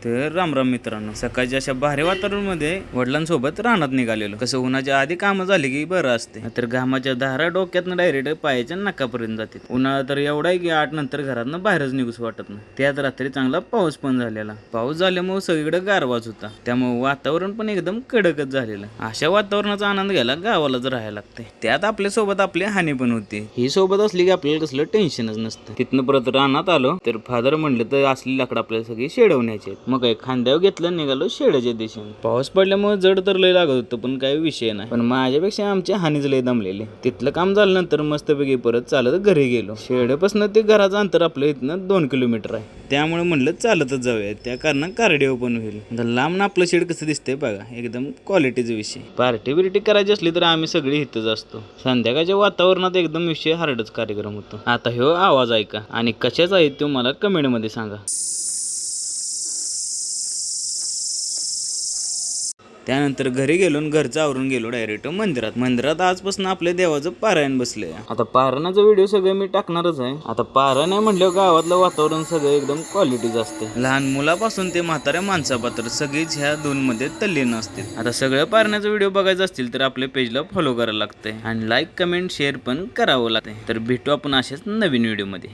तर रामराम मित्रांनो, सकाळच्या अशा भारी वातावरणामध्ये वडिलांसोबत रानात निघालेलो. कसं उन्हाच्या आधी कामं झाली की बरं असते, तर घामाच्या धारा डोक्यातनं डायरेक्ट पायाच्या नाकापर्यंत जाते. उन्हाळा तर एवढा आहे की 8 नंतर घरातनं बाहेरच निघूच वाटत नाही. त्यात रात्री चांगला पाऊस पण झालेला. पाऊस झाल्यामुळे सगळीकडे गारवाच होता, त्यामुळे वातावरण पण एकदम कडकच झालेलं. अशा वातावरणाचा आनंद घ्यायला गावालाच राहायला लागते. त्यात आपल्या सोबत आपली हानी पण होती. ही सोबत असली की आपल्याला कसलं टेन्शनच नसतं. तिथनं परत रानात आलो तर फादर म्हणलं तर असली लाकडं आपल्याला सगळी शेडवण्याची. मग काय खांद्यावर घेतलं, निघालो शेडाच्या दिशेने. पाऊस पडल्यामुळे जड तर लय लागत होतं, पण काही विषय नाही. पण माझ्यापेक्षा आमच्या हानीच लय दमलेले. तिथलं काम झाल्यानंतर मस्तपैकी परत चालत घरी गेलो. शेडपासून ते घराचं अंतर आपल्या इथनं 2 किलोमीटर आहे, त्यामुळे म्हणलं चालतच जाऊया. त्या कारण कार्डिओ पण होईल. लांब आपलं शेड कसं दिसतंय बघा, एकदम क्वालिटीचा विषय. पार्टी बिर्टी करायची असली तर आम्ही सगळे इथंच असतो. संध्याकाळच्या वातावरणात एकदम विषय हार्डच कार्यक्रम होतो. आता ह्यो आवाज ऐका आणि कशाचा आहे तो मला कमेंट मध्ये सांगा. त्यानंतर घरी गेलो, घरचं आवरून गेलो डायरेक्ट मंदिरात आजपासून आपल्या देवाचं पारायण बसले. आता पारायणाचा व्हिडिओ सगळं मी टाकणारच आहे. आता पारायण आहे म्हटल्यावर गावातलं वातावरण सगळं एकदम क्वालिटीच असते. लहान मुलापासून ते म्हाताऱ्या माणसापात्र सगळीच ह्या 2 मध्ये तल्लीन असते. आता सगळं पारायणाचा व्हिडिओ बघायचा असतील तर आपल्या पेजला फॉलो करायला लागते आणि लाईक कमेंट शेअर पण करावं लागते. तर भेटू आपण अशाच नवीन व्हिडिओ मध्ये.